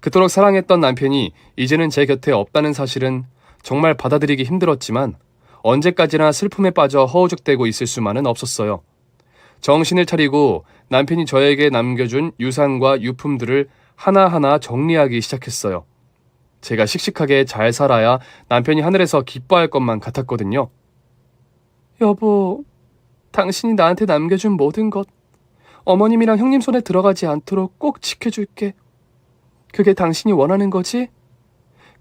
그토록 사랑했던 남편이 이제는 제 곁에 없다는 사실은 정말 받아들이기 힘들었지만 언제까지나 슬픔에 빠져 허우적대고 있을 수만은 없었어요. 정신을 차리고 남편이 저에게 남겨준 유산과 유품들을 하나하나 정리하기 시작했어요. 제가 씩씩하게 잘 살아야 남편이 하늘에서 기뻐할 것만 같았거든요. 여보, 당신이 나한테 남겨준 모든 것 어머님이랑 형님 손에 들어가지 않도록 꼭 지켜줄게. 그게 당신이 원하는 거지?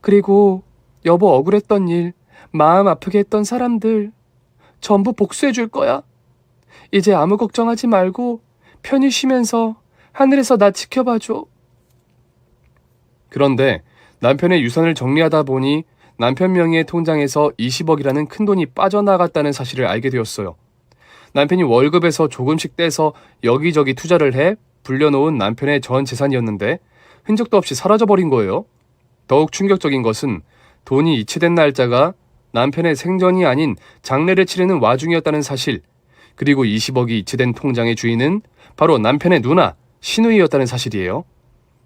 그리고 여보 억울했던 일, 마음 아프게 했던 사람들 전부 복수해 줄 거야. 이제 아무 걱정하지 말고 편히 쉬면서 하늘에서 나 지켜봐줘. 그런데 남편의 유산을 정리하다 보니 남편 명의의 통장에서 20억이라는 큰돈이 빠져나갔다는 사실을 알게 되었어요. 남편이 월급에서 조금씩 떼서 여기저기 투자를 해 불려놓은 남편의 전 재산이었는데 흔적도 없이 사라져버린 거예요. 더욱 충격적인 것은 돈이 이체된 날짜가 남편의 생전이 아닌 장례를 치르는 와중이었다는 사실, 그리고 20억이 이체된 통장의 주인은 바로 남편의 누나 신우이였다는 사실이에요.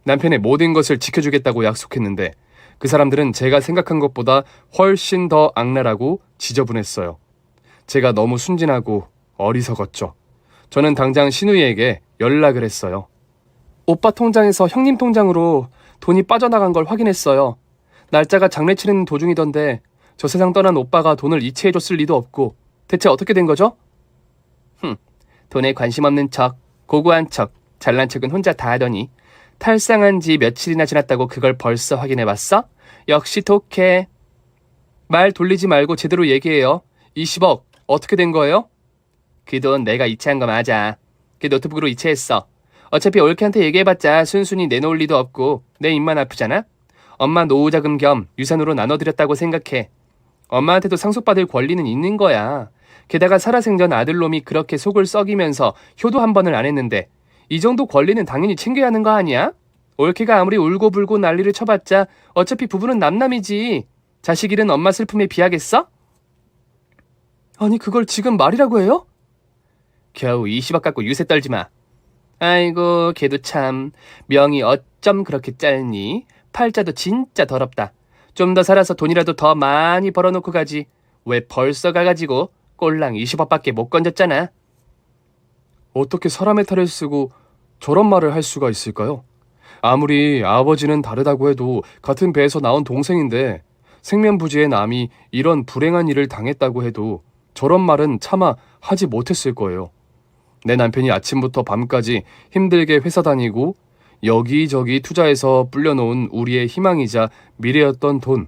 남편의 모든 것을 지켜주겠다고 약속했는데 그 사람들은 제가 생각한 것보다 훨씬 더 악랄하고 지저분했어요. 제가 너무 순진하고 어리석었죠. 저는 당장 신우이에게 연락을 했어요. 오빠 통장에서 형님 통장으로 돈이 빠져나간 걸 확인했어요. 날짜가 장례 치르는 도중이던데 저 세상 떠난 오빠가 돈을 이체해줬을 리도 없고 대체 어떻게 된 거죠? 돈에 관심 없는 척, 고고한 척, 잘난 척은 혼자 다 하더니 탈상한 지 며칠이나 지났다고 그걸 벌써 확인해봤어? 역시 독해. 말 돌리지 말고 제대로 얘기해요. 20억 어떻게 된 거예요? 그 돈 내가 이체한 거 맞아. 그 노트북으로 이체했어. 어차피 올케한테 얘기해봤자 순순히 내놓을 리도 없고 내 입만 아프잖아? 엄마 노후자금 겸 유산으로 나눠드렸다고 생각해. 엄마한테도 상속받을 권리는 있는 거야. 게다가 살아생전 아들놈이 그렇게 속을 썩이면서 효도 한 번을 안 했는데 이 정도 권리는 당연히 챙겨야 하는 거 아니야? 올케가 아무리 울고불고 난리를 쳐봤자 어차피 부부는 남남이지. 자식 잃은 엄마 슬픔에 비하겠어? 아니 그걸 지금 말이라고 해요? 겨우 20억 갖고 유세 떨지 마. 아이고 걔도 참 명이 어쩜 그렇게 짧니? 팔자도 진짜 더럽다. 좀 더 살아서 돈이라도 더 많이 벌어놓고 가지. 왜 벌써 가가지고 꼴랑 20억밖에 못 건졌잖아. 어떻게 사람의 탈을 쓰고 저런 말을 할 수가 있을까요? 아무리 아버지는 다르다고 해도 같은 배에서 나온 동생인데 생면부지의 남이 이런 불행한 일을 당했다고 해도 저런 말은 차마 하지 못했을 거예요. 내 남편이 아침부터 밤까지 힘들게 회사 다니고 여기저기 투자해서 불려놓은 우리의 희망이자 미래였던 돈,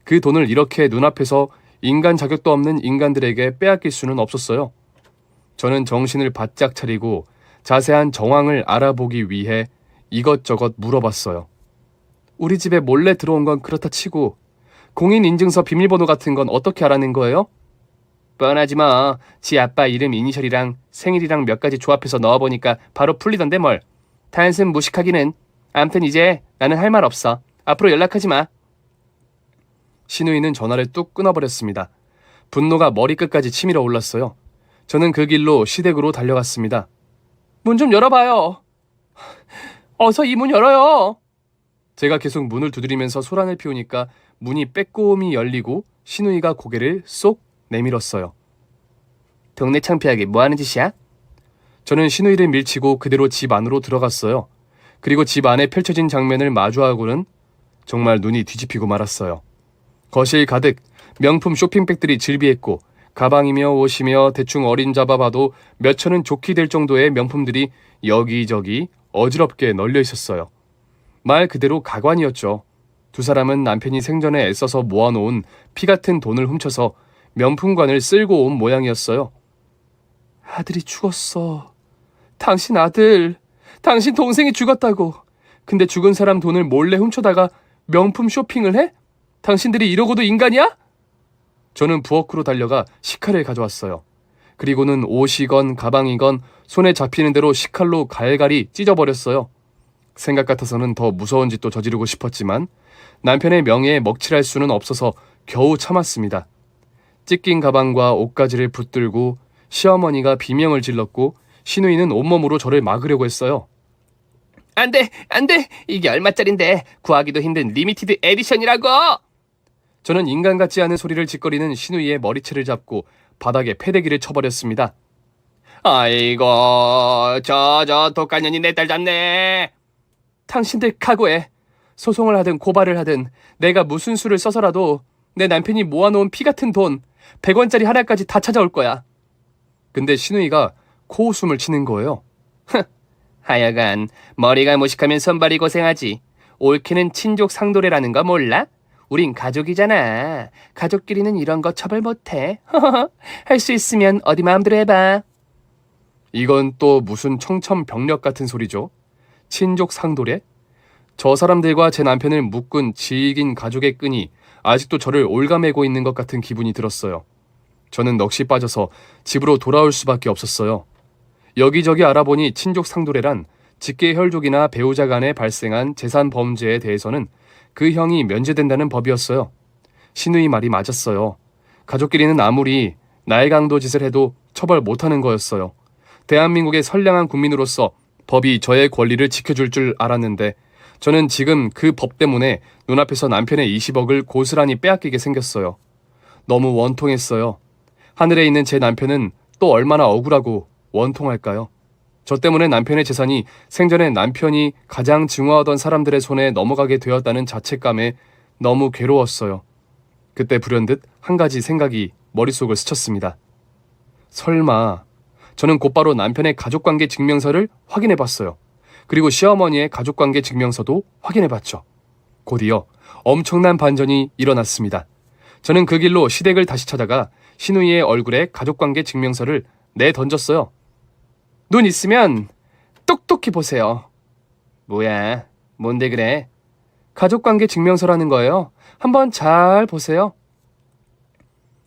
그 돈을 이렇게 눈앞에서 인간 자격도 없는 인간들에게 빼앗길 수는 없었어요. 저는 정신을 바짝 차리고 자세한 정황을 알아보기 위해 이것저것 물어봤어요. 우리 집에 몰래 들어온 건 그렇다 치고 공인인증서 비밀번호 같은 건 어떻게 알아낸 거예요? 뻔하지 뭐. 지 아빠 이름 이니셜이랑 생일이랑 몇 가지 조합해서 넣어보니까 바로 풀리던데 뭘. 단순 무식하기는. 암튼 이제 나는 할 말 없어. 앞으로 연락하지 마. 신우이는 전화를 뚝 끊어버렸습니다. 분노가 머리끝까지 치밀어 올랐어요. 저는 그 길로 시댁으로 달려갔습니다. 문 좀 열어봐요. 어서 이 문 열어요. 제가 계속 문을 두드리면서 소란을 피우니까 문이 빼꼼히 열리고 신우이가 고개를 쏙 내밀었어요. 동네 창피하게 뭐하는 짓이야? 저는 신우이를 밀치고 그대로 집 안으로 들어갔어요. 그리고 집 안에 펼쳐진 장면을 마주하고는 정말 눈이 뒤집히고 말았어요. 거실 가득 명품 쇼핑백들이 즐비했고 가방이며 옷이며 대충 어림잡아봐도 몇 천은 좋게 될 정도의 명품들이 여기저기 어지럽게 널려 있었어요. 말 그대로 가관이었죠. 두 사람은 남편이 생전에 애써서 모아놓은 피 같은 돈을 훔쳐서 명품관을 쓸고 온 모양이었어요. 아들이 죽었어. 당신 아들, 당신 동생이 죽었다고. 근데 죽은 사람 돈을 몰래 훔쳐다가 명품 쇼핑을 해? 당신들이 이러고도 인간이야? 저는 부엌으로 달려가 식칼을 가져왔어요. 그리고는 옷이건 가방이건 손에 잡히는 대로 식칼로 갈갈이 찢어버렸어요. 생각 같아서는 더 무서운 짓도 저지르고 싶었지만 남편의 명예에 먹칠할 수는 없어서 겨우 참았습니다. 찢긴 가방과 옷가지를 붙들고 시어머니가 비명을 질렀고 신우이는 온몸으로 저를 막으려고 했어요. 안 돼! 안 돼! 이게 얼마짜린데 구하기도 힘든 리미티드 에디션이라고! 저는 인간 같지 않은 소리를 짓거리는 신우이의 머리채를 잡고 바닥에 패대기를 쳐버렸습니다. 아이고 저 독간년이 내 딸 잡네. 당신들 각오해. 소송을 하든 고발을 하든 내가 무슨 수를 써서라도 내 남편이 모아놓은 피 같은 돈 100원짜리 하나까지 다 찾아올 거야. 근데 신우이가 코웃음을 치는 거예요. 하여간 머리가 무식하면 손발이 고생하지. 옳게는 친족 상도례라는 거 몰라? 우린 가족이잖아. 가족끼리는 이런 거 처벌 못해. 할 수 있으면 어디 마음대로 해봐. 이건 또 무슨 청천벽력 같은 소리죠? 친족 상도례? 저 사람들과 제 남편을 묶은 질긴 가족의 끈이 아직도 저를 올가매고 있는 것 같은 기분이 들었어요. 저는 넋이 빠져서 집으로 돌아올 수밖에 없었어요. 여기저기 알아보니 친족 상도례란 직계 혈족이나 배우자 간에 발생한 재산 범죄에 대해서는 그 형이 면제된다는 법이었어요. 시누이 말이 맞았어요. 가족끼리는 아무리 나일강도 짓을 해도 처벌 못하는 거였어요. 대한민국의 선량한 국민으로서 법이 저의 권리를 지켜줄 줄 알았는데 저는 지금 그 법 때문에 눈앞에서 남편의 20억을 고스란히 빼앗기게 생겼어요. 너무 원통했어요. 하늘에 있는 제 남편은 또 얼마나 억울하고 원통할까요? 저 때문에 남편의 재산이 생전에 남편이 가장 증오하던 사람들의 손에 넘어가게 되었다는 자책감에 너무 괴로웠어요. 그때 불현듯 한 가지 생각이 머릿속을 스쳤습니다. 설마 저는 곧바로 남편의 가족관계 증명서를 확인해봤어요. 그리고 시어머니의 가족관계 증명서도 확인해봤죠. 곧이어 엄청난 반전이 일어났습니다. 저는 그 길로 시댁을 다시 찾아가 시누이의 얼굴에 가족관계 증명서를 내던졌어요. 눈 있으면 똑똑히 보세요. 뭐야? 뭔데 그래? 가족관계 증명서라는 거예요. 한번 잘 보세요.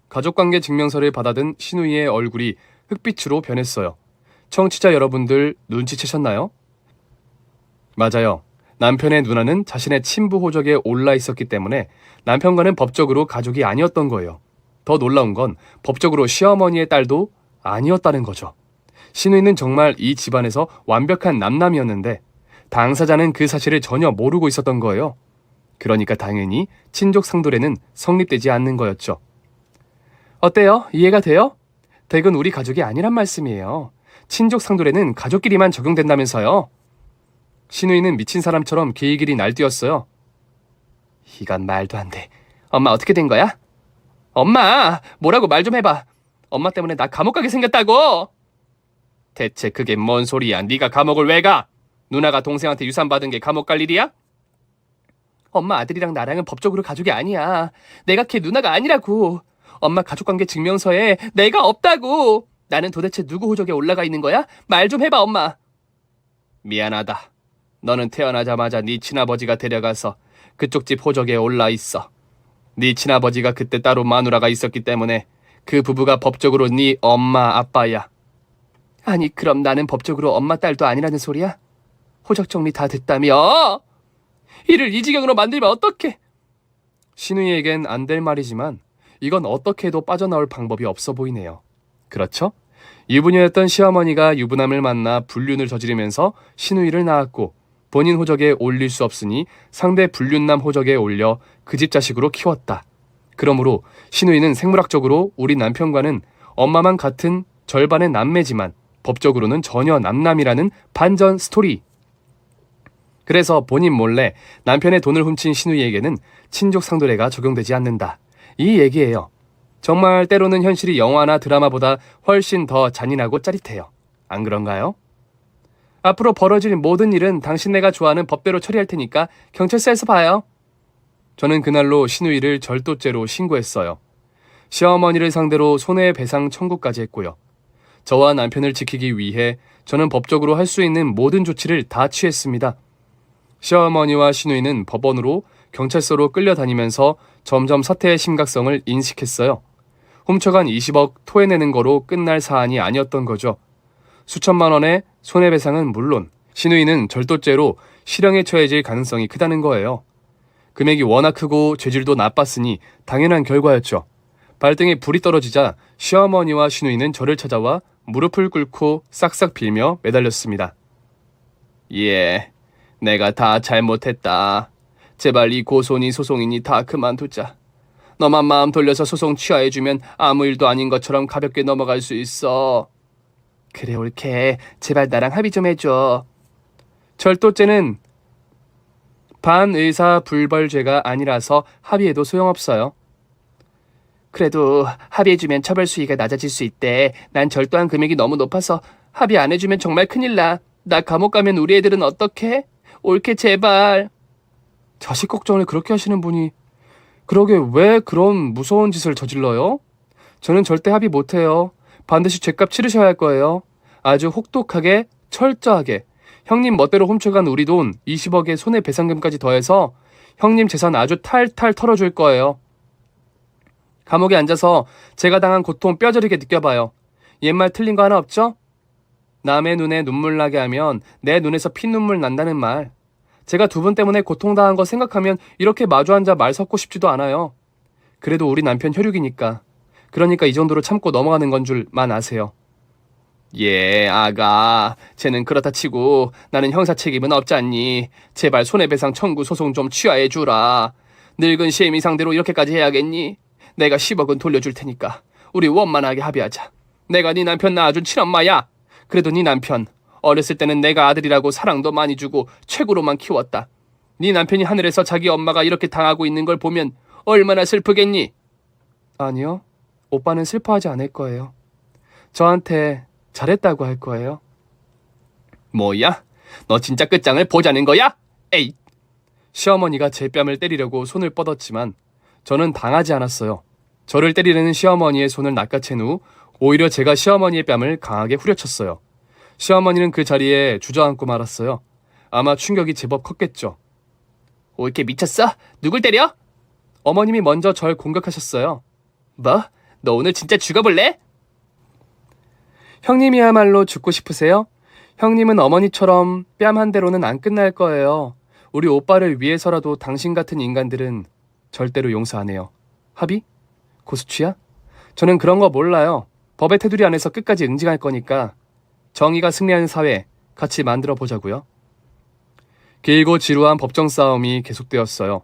가족관계 증명서를 받아든 시누이의 얼굴이 흑빛으로 변했어요. 청취자 여러분들 눈치채셨나요? 맞아요. 남편의 누나는 자신의 친부 호적에 올라 있었기 때문에 남편과는 법적으로 가족이 아니었던 거예요. 더 놀라운 건 법적으로 시어머니의 딸도 아니었다는 거죠. 시누이는 정말 이 집안에서 완벽한 남남이었는데 당사자는 그 사실을 전혀 모르고 있었던 거예요. 그러니까 당연히 친족 상도례는 성립되지 않는 거였죠. 어때요? 이해가 돼요? 댁은 우리 가족이 아니란 말씀이에요. 친족 상도례는 가족끼리만 적용된다면서요. 시누이는 미친 사람처럼 길길이 날뛰었어요. 이건 말도 안 돼. 엄마 어떻게 된 거야? 엄마 뭐라고 말 좀 해봐. 엄마 때문에 나 감옥 가게 생겼다고. 대체 그게 뭔 소리야. 네가 감옥을 왜 가? 누나가 동생한테 유산 받은 게 감옥 갈 일이야? 엄마 아들이랑 나랑은 법적으로 가족이 아니야. 내가 걔 누나가 아니라고. 엄마 가족관계 증명서에 내가 없다고. 나는 도대체 누구 호적에 올라가 있는 거야? 말 좀 해봐 엄마. 미안하다. 너는 태어나자마자 네 친아버지가 데려가서 그쪽 집 호적에 올라 있어. 네 친아버지가 그때 따로 마누라가 있었기 때문에 그 부부가 법적으로 네 엄마 아빠야. 아니 그럼 나는 법적으로 엄마 딸도 아니라는 소리야? 호적 정리 다 됐다며? 이를 이 지경으로 만들면 어떡해? 시누이에겐 안 될 말이지만 이건 어떻게 해도 빠져나올 방법이 없어 보이네요. 그렇죠? 유부녀였던 시어머니가 유부남을 만나 불륜을 저지르면서 시누이를 낳았고 본인 호적에 올릴 수 없으니 상대 불륜남 호적에 올려 그 집 자식으로 키웠다. 그러므로 시누이는 생물학적으로 우리 남편과는 엄마만 같은 절반의 남매지만 법적으로는 전혀 남남이라는 반전 스토리. 그래서 본인 몰래 남편의 돈을 훔친 시누이에게는 친족 상도례가 적용되지 않는다. 이 얘기예요. 정말 때로는 현실이 영화나 드라마보다 훨씬 더 잔인하고 짜릿해요. 안 그런가요? 앞으로 벌어질 모든 일은 당신네가 좋아하는 법대로 처리할 테니까 경찰서에서 봐요. 저는 그날로 시누이를 절도죄로 신고했어요. 시어머니를 상대로 손해배상 청구까지 했고요. 저와 남편을 지키기 위해 저는 법적으로 할 수 있는 모든 조치를 다 취했습니다. 시어머니와 시누이는 법원으로 경찰서로 끌려다니면서 점점 사태의 심각성을 인식했어요. 훔쳐간 20억 토해내는 거로 끝날 사안이 아니었던 거죠. 수천만 원의 손해배상은 물론 시누이는 절도죄로 실형에 처해질 가능성이 크다는 거예요. 금액이 워낙 크고 죄질도 나빴으니 당연한 결과였죠. 발등에 불이 떨어지자 시어머니와 시누이는 저를 찾아와 무릎을 꿇고 싹싹 빌며 매달렸습니다. 예, 내가 다 잘못했다. 제발 이 고소니 소송이니 다 그만두자. 너만 마음 돌려서 소송 취하해주면 아무 일도 아닌 것처럼 가볍게 넘어갈 수 있어. 그래 옳게. 제발 나랑 합의 좀 해줘. 절도죄는 반의사 불벌죄가 아니라서 합의해도 소용없어요. 그래도 합의해주면 처벌 수위가 낮아질 수 있대. 난 절도한 금액이 너무 높아서 합의 안 해주면 정말 큰일 나. 나 감옥 가면 우리 애들은 어떡해? 옳게 제발. 자식 걱정을 그렇게 하시는 분이 그러게 왜 그런 무서운 짓을 저질러요? 저는 절대 합의 못해요. 반드시 죗값 치르셔야 할 거예요. 아주 혹독하게, 철저하게. 형님 멋대로 훔쳐간 우리 돈 20억에 손해배상금까지 더해서 형님 재산 아주 탈탈 털어줄 거예요. 감옥에 앉아서 제가 당한 고통 뼈저리게 느껴봐요. 옛말 틀린 거 하나 없죠? 남의 눈에 눈물 나게 하면 내 눈에서 피눈물 난다는 말. 제가 두 분 때문에 고통당한 거 생각하면 이렇게 마주 앉아 말 섞고 싶지도 않아요. 그래도 우리 남편 혈육이니까. 그러니까 이 정도로 참고 넘어가는 건 줄만 아세요. 예, 아가. 쟤는 그렇다 치고 나는 형사 책임은 없잖니. 제발 손해배상 청구 소송 좀 취하해 주라. 늙은 시애미 상대로 이렇게까지 해야겠니? 내가 10억은 돌려줄 테니까 우리 원만하게 합의하자. 내가 네 남편 낳아준 친엄마야. 그래도 네 남편 어렸을 때는 내가 아들이라고 사랑도 많이 주고 최고로만 키웠다. 네 남편이 하늘에서 자기 엄마가 이렇게 당하고 있는 걸 보면 얼마나 슬프겠니? 아니요. 오빠는 슬퍼하지 않을 거예요. 저한테 잘했다고 할 거예요. 뭐야? 너 진짜 끝장을 보자는 거야? 에이! 시어머니가 제 뺨을 때리려고 손을 뻗었지만 저는 당하지 않았어요. 저를 때리려는 시어머니의 손을 낚아챈 후 오히려 제가 시어머니의 뺨을 강하게 후려쳤어요. 시어머니는 그 자리에 주저앉고 말았어요. 아마 충격이 제법 컸겠죠. 왜 이렇게 미쳤어? 누굴 때려? 어머님이 먼저 절 공격하셨어요. 뭐? 너 오늘 진짜 죽어볼래? 형님이야말로 죽고 싶으세요? 형님은 어머니처럼 뺨 한 대로는 안 끝날 거예요. 우리 오빠를 위해서라도 당신 같은 인간들은 절대로 용서 안 해요. 합의? 고수취야? 저는 그런 거 몰라요. 법의 테두리 안에서 끝까지 응징할 거니까 정의가 승리하는 사회 같이 만들어 보자고요. 길고 지루한 법정 싸움이 계속되었어요.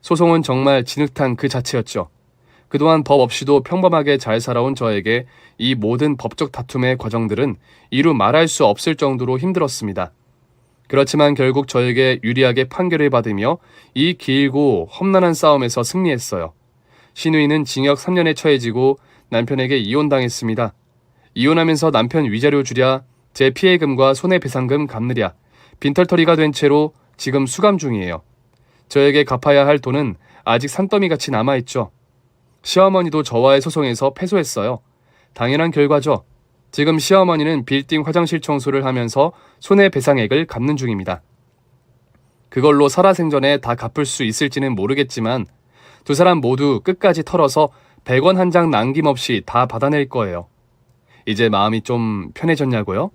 소송은 정말 진흙탕 그 자체였죠. 그동안 법 없이도 평범하게 잘 살아온 저에게 이 모든 법적 다툼의 과정들은 이루 말할 수 없을 정도로 힘들었습니다. 그렇지만 결국 저에게 유리하게 판결을 받으며 이 길고 험난한 싸움에서 승리했어요. 신우이는 징역 3년에 처해지고 남편에게 이혼당했습니다. 이혼하면서 남편 위자료 주랴, 제 피해금과 손해배상금 갚느랴, 빈털터리가 된 채로 지금 수감 중이에요. 저에게 갚아야 할 돈은 아직 산더미같이 남아있죠. 시어머니도 저와의 소송에서 패소했어요. 당연한 결과죠. 지금 시어머니는 빌딩 화장실 청소를 하면서 손해배상액을 갚는 중입니다. 그걸로 살아생전에 다 갚을 수 있을지는 모르겠지만 두 사람 모두 끝까지 털어서 100원 한 장 남김없이 다 받아낼 거예요. 이제 마음이 좀 편해졌냐고요?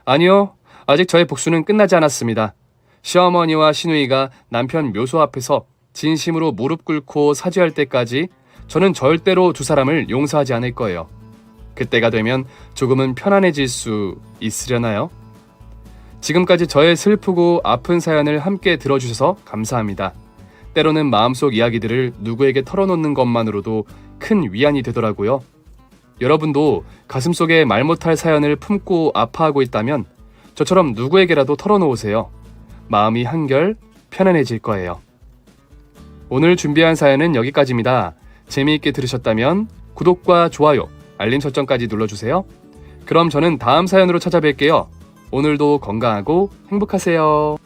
아니요. 아직 저의 복수는 끝나지 않았습니다. 시어머니와 시누이가 남편 묘소 앞에서 진심으로 무릎 꿇고 사죄할 때까지 저는 절대로 두 사람을 용서하지 않을 거예요. 그때가 되면 조금은 편안해질 수 있으려나요? 지금까지 저의 슬프고 아픈 사연을 함께 들어주셔서 감사합니다. 때로는 마음속 이야기들을 누구에게 털어놓는 것만으로도 큰 위안이 되더라고요. 여러분도 가슴속에 말 못할 사연을 품고 아파하고 있다면 저처럼 누구에게라도 털어놓으세요. 마음이 한결 편안해질 거예요. 오늘 준비한 사연은 여기까지입니다. 재미있게 들으셨다면 구독과 좋아요, 알림 설정까지 눌러주세요. 그럼 저는 다음 사연으로 찾아뵐게요. 오늘도 건강하고 행복하세요.